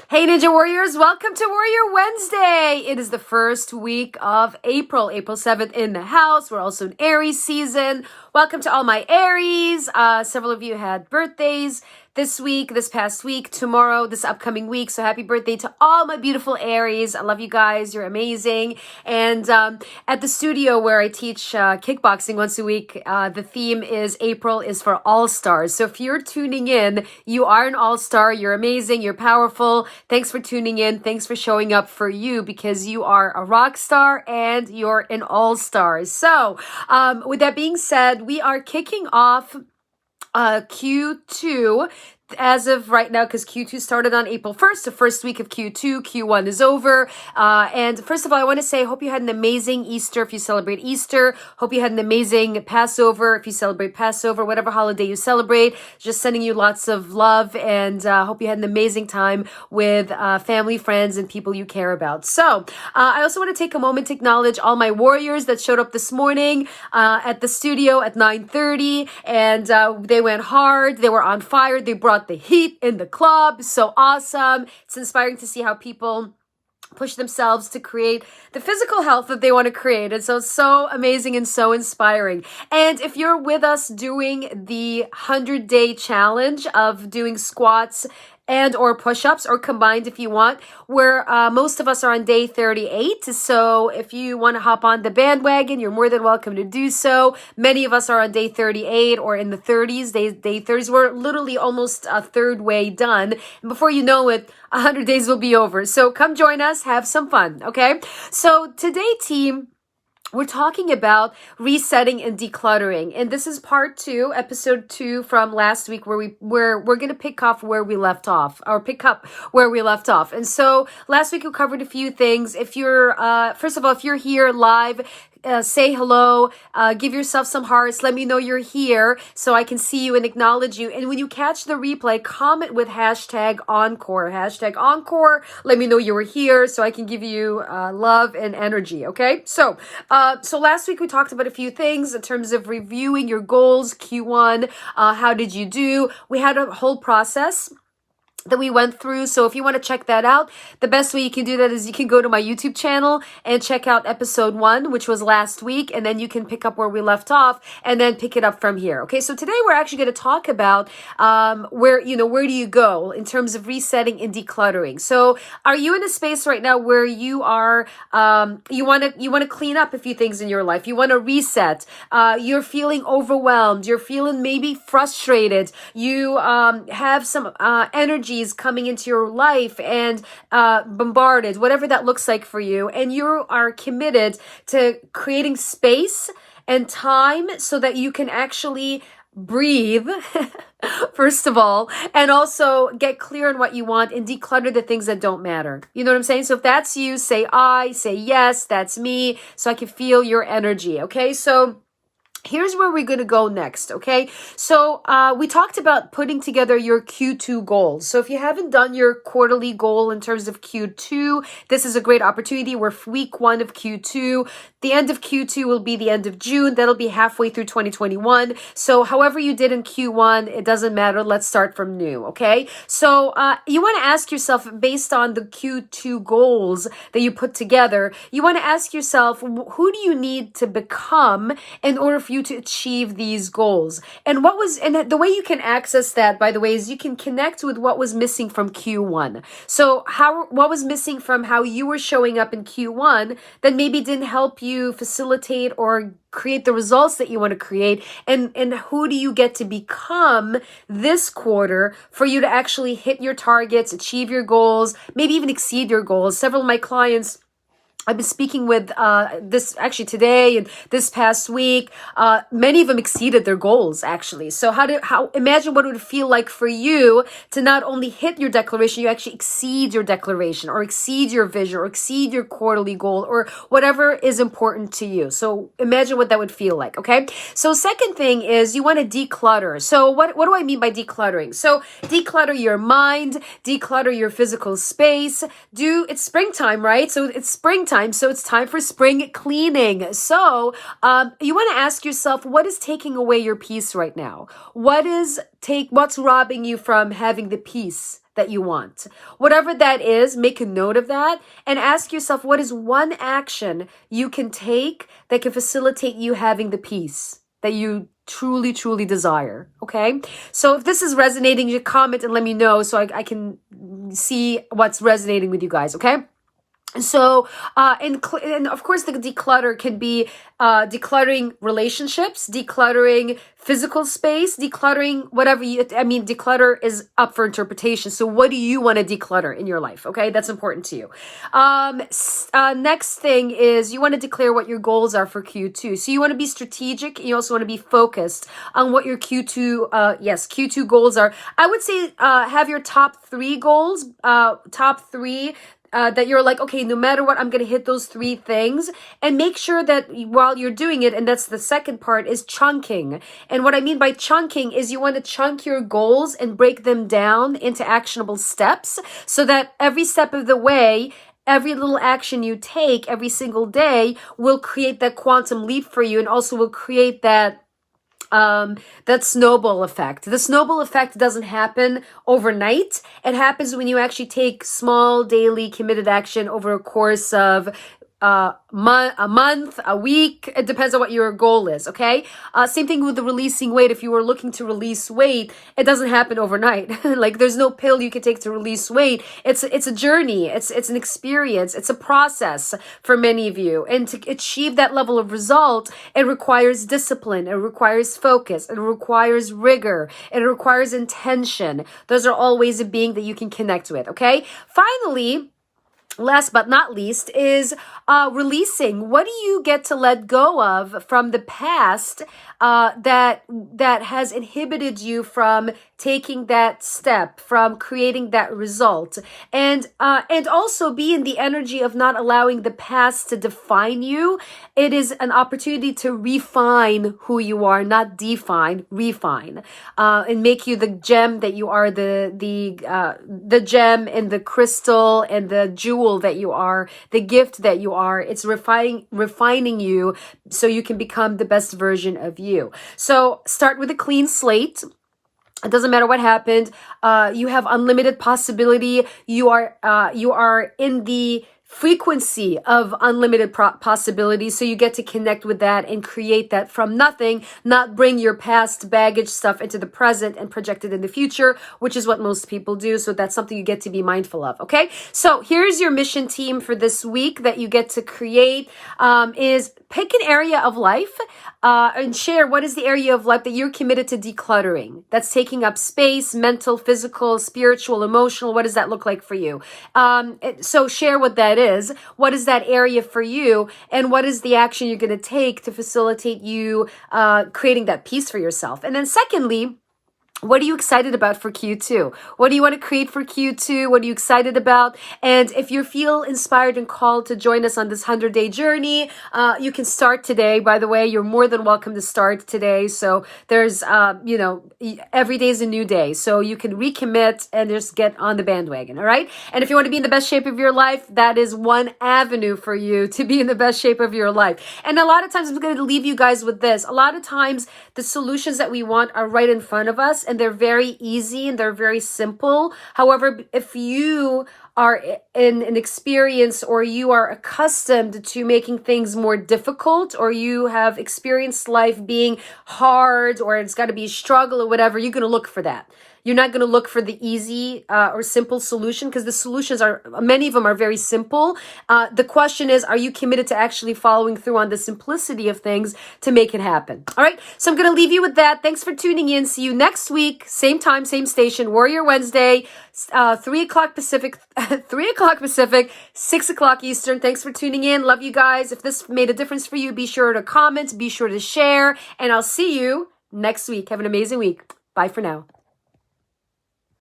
Hey Ninja Warriors, welcome to Warrior Wednesday. It is the first week of April 7th in the house. We're also in Aries season. Welcome to all my Aries. Several of you had birthdays this week, this past week, tomorrow, this upcoming week. So happy birthday to all my beautiful Aries. I love you guys. You're amazing. And at the studio where I teach kickboxing once a week, the theme is April is for all-stars. So if you're tuning in, you are an all-star. You're amazing. You're powerful. Thanks for tuning in. Thanks for showing up for you because you are a rock star and you're an all-star. So with that being said, we are kicking off Q2 as of right now, because Q2 started on April 1st, the first week of Q2. Q1 is over. And first of all, I want to say, I hope you had an amazing Easter if you celebrate Easter. Hope you had an amazing Passover if you celebrate Passover, whatever holiday you celebrate. Just sending you lots of love, and hope you had an amazing time with family, friends, and people you care about. So I also want to take a moment to acknowledge all my warriors that showed up this morning at the studio at 9:30, and they went hard. They were on fire. They brought the heat in the club. So awesome. It's inspiring to see how people push themselves to create the physical health that they want to create. And so it's so amazing and so inspiring. And if you're with us doing the 100-day challenge of doing squats and or push-ups, or combined if you want, where most of us are on day 38. So if you want to hop on the bandwagon, you're more than welcome to do so. Many of us are on day 38 or in the 30s. Day 30s. We're literally almost a third way done. And before you know it, 100 days will be over. So come join us. Have some fun. Okay? So today, team, we're talking about resetting and decluttering. And this is part 2, episode 2 from last week, where we're going to pick up where we left off. And so last week we covered a few things. If you're, first of all, if you're here live, say hello, give yourself some hearts, let me know you're here so I can see you and acknowledge you. And when you catch the replay, comment with hashtag encore. Hashtag encore, let me know you were here so I can give you love and energy, okay? So last week we talked about a few things in terms of reviewing your goals, Q1, how did you do? We had a whole process that we went through. So if you want to check that out, the best way you can do that is you can go to my YouTube channel and check out episode 1, which was last week, and then you can pick up where we left off and then pick it up from here. Okay, so today we're actually going to talk about where do you go in terms of resetting and decluttering. So are you in a space right now where you are you want to clean up a few things in your life, you want to reset, you're feeling overwhelmed, you're feeling maybe frustrated, you have some energy coming into your life and bombarded, whatever that looks like for you, and you are committed to creating space and time so that you can actually breathe, first of all, and also get clear on what you want and declutter the things that don't matter. You know what I'm saying? So if that's you, say I, say yes, that's me, so I can feel your energy, okay? So here's where we're going to go next, okay? So we talked about putting together your Q2 goals. So if you haven't done your quarterly goal in terms of Q2, this is a great opportunity. We're week 1 of Q2. The end of Q2 will be the end of June. That'll be halfway through 2021. So however you did in Q1, it doesn't matter. Let's start from new, okay? So you want to ask yourself, based on the Q2 goals that you put together, you want to ask yourself, who do you need to become in order for you to achieve these goals? And the way you can access that, by the way, is you can connect with what was missing from Q1. So what was missing from how you were showing up in Q1 that maybe didn't help you facilitate or create the results that you want to create, and who do you get to become this quarter for you to actually hit your targets, achieve your goals, maybe even exceed your goals. Several of my clients I've been speaking with this actually today and this past week. Many of them exceeded their goals, actually. So imagine what it would feel like for you to not only hit your declaration, you actually exceed your declaration or exceed your vision or exceed your quarterly goal or whatever is important to you. So imagine what that would feel like, okay? So second thing is you want to declutter. So what do I mean by decluttering? So declutter your mind, declutter your physical space. It's springtime, right? So it's springtime. So it's time for spring cleaning. So you want to ask yourself, what is taking away your peace right now? What's robbing you from having the peace that you want. Whatever that is, make a note of that and ask yourself, what is one action you can take that can facilitate you having the peace that you truly, truly desire? Okay. So if this is resonating, you comment and let me know so I can see what's resonating with you guys. Okay. So, and of course, the declutter can be decluttering relationships, decluttering physical space, decluttering whatever declutter is up for interpretation. So what do you want to declutter in your life? Okay, that's important to you. Next thing is you want to declare what your goals are for Q2. So you want to be strategic. You also want to be focused on what your Q2 goals are. I would say have your top three goals, that you're like, okay, no matter what, I'm going to hit those three things, and make sure that while you're doing it, and that's the second part, is chunking. And what I mean by chunking is you want to chunk your goals and break them down into actionable steps so that every step of the way, every little action you take every single day will create that quantum leap for you and also will create that snowball effect. The snowball effect doesn't happen overnight. It happens when you actually take small daily committed action over a course of a month, a week. It depends on what your goal is. Okay. Same thing with the releasing weight. If you were looking to release weight, it doesn't happen overnight. Like there's no pill you can take to release weight. It's a journey. It's an experience. It's a process for many of you. And to achieve that level of result, it requires discipline. It requires focus. It requires rigor. It requires intention. Those are all ways of being that you can connect with. Okay. Finally, last but not least is releasing. What do you get to let go of from the past that has inhibited you from taking that step, from creating that result, and also be in the energy of not allowing the past to define you. It is an opportunity to refine who you are, not define, refine, and make you the gem that you are, the gem and the crystal and the jewel that you are, the gift that you are. It's refining you so you can become the best version of you. So start with a clean slate. It doesn't matter what happened. You have unlimited possibility. You are in the frequency of unlimited possibilities. So you get to connect with that and create that from nothing, not bring your past baggage stuff into the present and project it in the future, which is what most people do. So that's something you get to be mindful of. Okay. So here's your mission team for this week that you get to create, is pick an area of life, and share what is the area of life that you're committed to decluttering. That's taking up space, mental, physical, spiritual, emotional. What does that look like for you? So share what that is. What is that area for you? And what is the action you're going to take to facilitate you creating that peace for yourself? And then secondly, what are you excited about for Q2? What do you want to create for Q2? What are you excited about? And if you feel inspired and called to join us on this 100-day journey, you can start today. By the way, you're more than welcome to start today. So there's, every day is a new day. So you can recommit and just get on the bandwagon. All right. And if you want to be in the best shape of your life, that is one avenue for you to be in the best shape of your life. And a lot of times I'm going to leave you guys with this. A lot of times the solutions that we want are right in front of us, and they're very easy and they're very simple. However, if you are in an experience or you are accustomed to making things more difficult, or you have experienced life being hard, or it's got to be a struggle or whatever, you're going to look for that. You're not going to look for the easy or simple solution, because the solutions many of them are very simple. The question is, are you committed to actually following through on the simplicity of things to make it happen? All right. So I'm going to leave you with that. Thanks for tuning in. See you next week. Same time, same station, Warrior Wednesday, 3 o'clock Pacific, 6 o'clock Eastern. Thanks for tuning in. Love you guys. If this made a difference for you, be sure to comment, be sure to share, and I'll see you next week. Have an amazing week. Bye for now.